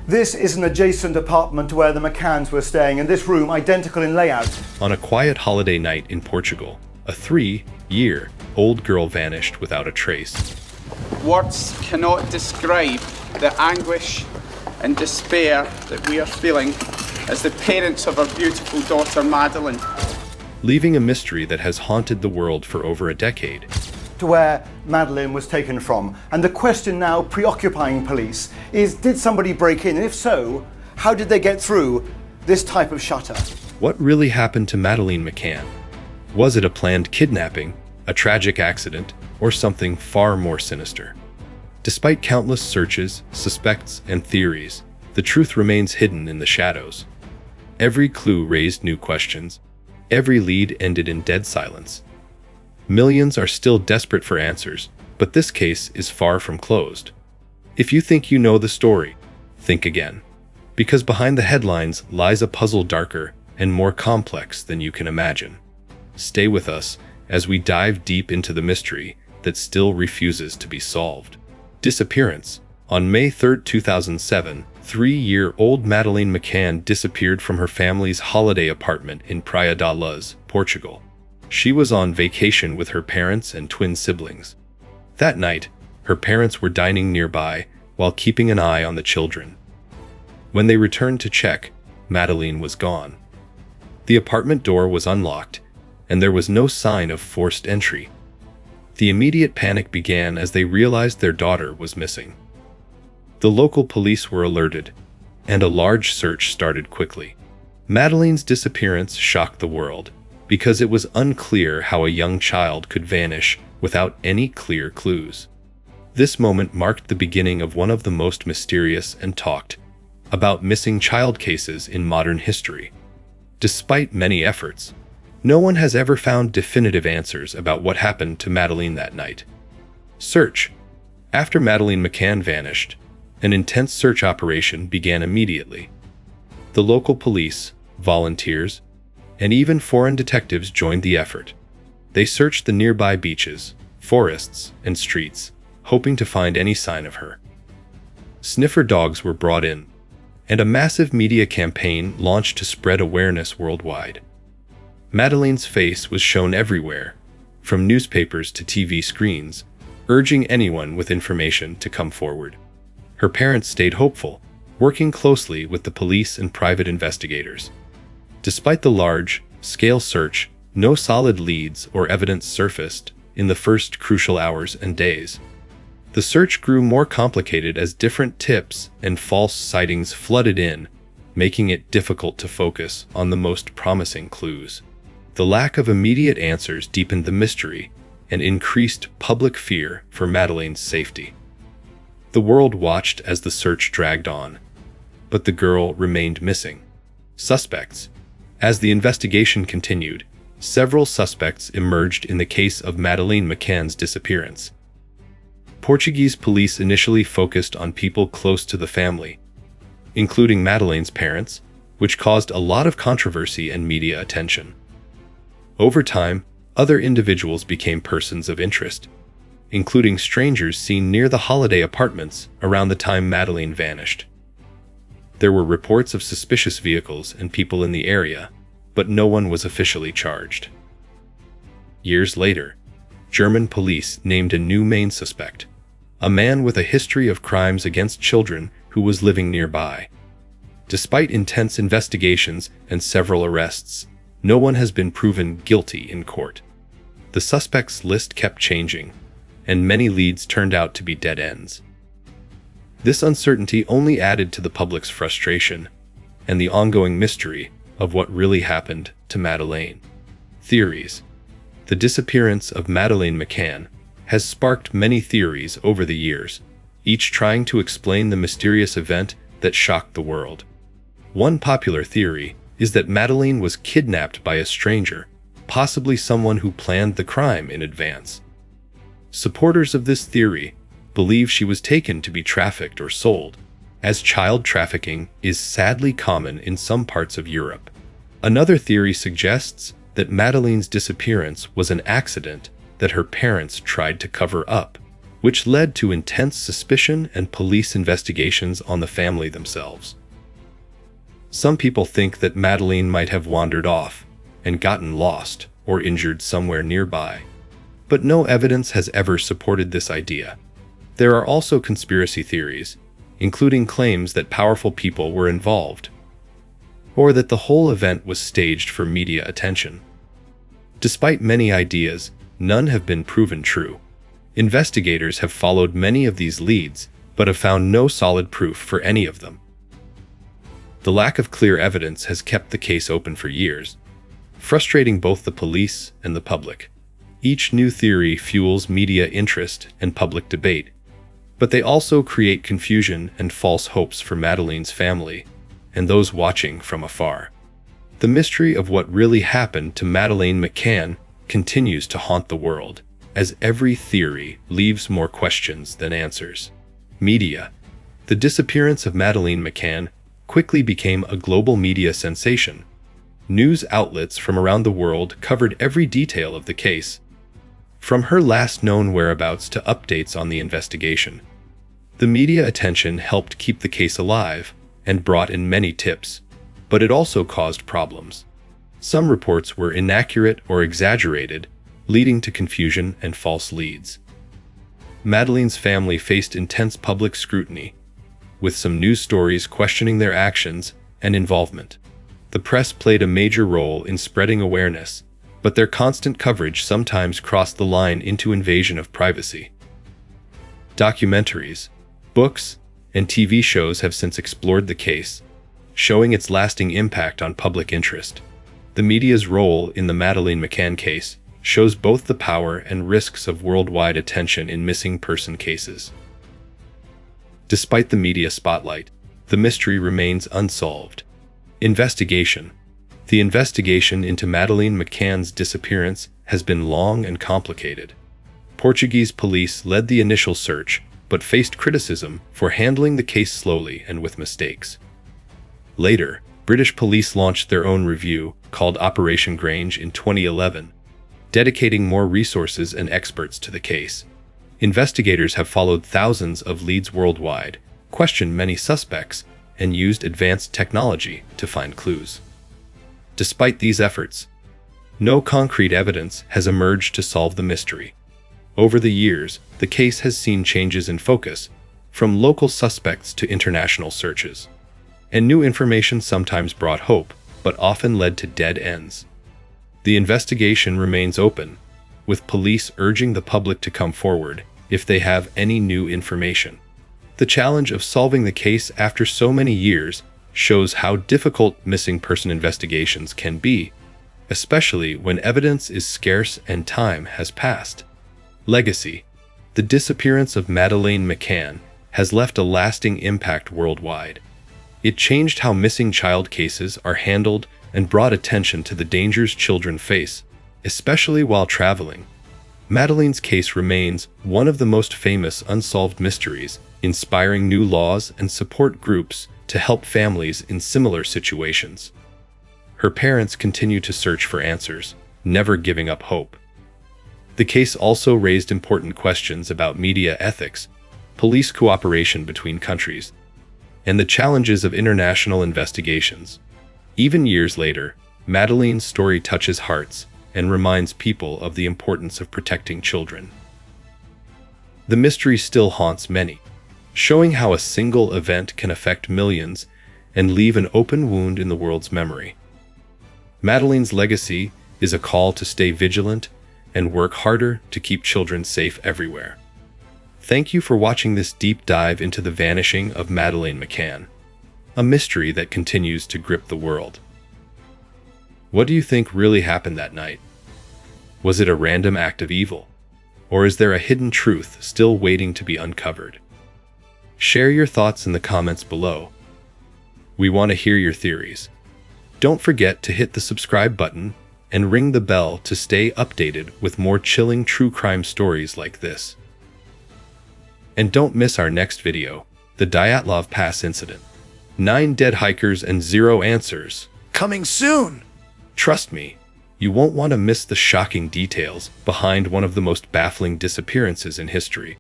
This is an adjacent apartment to where the McCanns were staying, and this room identical in layout. On a quiet holiday night in Portugal, a 3-year-old girl vanished without a trace. Words cannot describe the anguish and despair that we are feeling as the parents of our beautiful daughter Madeleine. Leaving a mystery that has haunted the world for over a decade. To where Madeleine was taken from. And the question now preoccupying police is, did somebody break in? And if so, how did they get through this type of shutter? What really happened to Madeleine McCann? Was it a planned kidnapping, a tragic accident, or something far more sinister? Despite countless searches, suspects, and theories, the truth remains hidden in the shadows. Every clue raised new questions. Every lead ended in dead silence. Millions are still desperate for answers, but this case is far from closed. If you think you know the story, think again. Because behind the headlines lies a puzzle darker and more complex than you can imagine. Stay with us as we dive deep into the mystery that still refuses to be solved. Disappearance. On May 3, 2007, 3-year-old Madeleine McCann disappeared from her family's holiday apartment in Praia da Luz, Portugal. She was on vacation with her parents and twin siblings. That night, her parents were dining nearby while keeping an eye on the children. When they returned to check, Madeleine was gone. The apartment door was unlocked, and there was no sign of forced entry. The immediate panic began as they realized their daughter was missing. The local police were alerted, and a large search started quickly. Madeleine's disappearance shocked the world, because it was unclear how a young child could vanish without any clear clues. This moment marked the beginning of one of the most mysterious and talked about missing child cases in modern history. Despite many efforts, no one has ever found definitive answers about what happened to Madeleine that night. Search. After Madeleine McCann vanished, an intense search operation began immediately. The local police, volunteers, and even foreign detectives joined the effort. They searched the nearby beaches, forests, and streets, hoping to find any sign of her. Sniffer dogs were brought in, and a massive media campaign launched to spread awareness worldwide. Madeleine's face was shown everywhere, from newspapers to TV screens, urging anyone with information to come forward. Her parents stayed hopeful, working closely with the police and private investigators. Despite the large-scale search, no solid leads or evidence surfaced in the first crucial hours and days. The search grew more complicated as different tips and false sightings flooded in, making it difficult to focus on the most promising clues. The lack of immediate answers deepened the mystery and increased public fear for Madeleine's safety. The world watched as the search dragged on, but the girl remained missing. Suspects. As the investigation continued, several suspects emerged in the case of Madeleine McCann's disappearance. Portuguese police initially focused on people close to the family, including Madeleine's parents, which caused a lot of controversy and media attention. Over time, other individuals became persons of interest, including strangers seen near the holiday apartments around the time Madeleine vanished. There were reports of suspicious vehicles and people in the area, but no one was officially charged. Years later, German police named a new main suspect, a man with a history of crimes against children who was living nearby. Despite intense investigations and several arrests, no one has been proven guilty in court. The suspects list kept changing, and many leads turned out to be dead ends. This uncertainty only added to the public's frustration and the ongoing mystery of what really happened to Madeleine. Theories. The disappearance of Madeleine McCann has sparked many theories over the years, each trying to explain the mysterious event that shocked the world. One popular theory is that Madeleine was kidnapped by a stranger, possibly someone who planned the crime in advance. Supporters of this theory believe she was taken to be trafficked or sold, as child trafficking is sadly common in some parts of Europe. Another theory suggests that Madeleine's disappearance was an accident that her parents tried to cover up, which led to intense suspicion and police investigations on the family themselves. Some people think that Madeleine might have wandered off and gotten lost or injured somewhere nearby, but no evidence has ever supported this idea. There are also conspiracy theories, including claims that powerful people were involved, or that the whole event was staged for media attention. Despite many ideas, none have been proven true. Investigators have followed many of these leads, but have found no solid proof for any of them. The lack of clear evidence has kept the case open for years, frustrating both the police and the public. Each new theory fuels media interest and public debate, but they also create confusion and false hopes for Madeleine's family and those watching from afar. The mystery of what really happened to Madeleine McCann continues to haunt the world, as every theory leaves more questions than answers. Media. The disappearance of Madeleine McCann quickly became a global media sensation. News outlets from around the world covered every detail of the case, from her last known whereabouts to updates on the investigation. The media attention helped keep the case alive and brought in many tips, but it also caused problems. Some reports were inaccurate or exaggerated, leading to confusion and false leads. Madeleine's family faced intense public scrutiny, with some news stories questioning their actions and involvement. The press played a major role in spreading awareness, but their constant coverage sometimes crossed the line into invasion of privacy. Documentaries, books, and TV shows have since explored the case, showing its lasting impact on public interest. The media's role in the Madeleine McCann case shows both the power and risks of worldwide attention in missing person cases. Despite the media spotlight, the mystery remains unsolved. Investigation. The investigation into Madeleine McCann's disappearance has been long and complicated. Portuguese police led the initial search, but faced criticism for handling the case slowly and with mistakes. Later, British police launched their own review, called Operation Grange, in 2011, dedicating more resources and experts to the case. Investigators have followed thousands of leads worldwide, questioned many suspects, and used advanced technology to find clues. Despite these efforts, no concrete evidence has emerged to solve the mystery. Over the years, the case has seen changes in focus, from local suspects to international searches. And new information sometimes brought hope, but often led to dead ends. The investigation remains open, with police urging the public to come forward if they have any new information. The challenge of solving the case after so many years shows how difficult missing person investigations can be, especially when evidence is scarce and time has passed. Legacy. The disappearance of Madeleine McCann has left a lasting impact worldwide. It changed how missing child cases are handled and brought attention to the dangers children face, especially while traveling. Madeleine's case remains one of the most famous unsolved mysteries, inspiring new laws and support groups to help families in similar situations. Her parents continue to search for answers, never giving up hope. The case also raised important questions about media ethics, police cooperation between countries, and the challenges of international investigations. Even years later, Madeleine's story touches hearts and reminds people of the importance of protecting children. The mystery still haunts many, showing how a single event can affect millions and leave an open wound in the world's memory. Madeleine's legacy is a call to stay vigilant and work harder to keep children safe everywhere. Thank you for watching this deep dive into the vanishing of Madeleine McCann, a mystery that continues to grip the world. What do you think really happened that night? Was it a random act of evil? Or is there a hidden truth still waiting to be uncovered? Share your thoughts in the comments below. We want to hear your theories. Don't forget to hit the subscribe button and ring the bell to stay updated with more chilling true crime stories like this. And don't miss our next video, the Dyatlov Pass incident. 9 dead hikers and 0 answers. Coming soon! Trust me, you won't want to miss the shocking details behind one of the most baffling disappearances in history.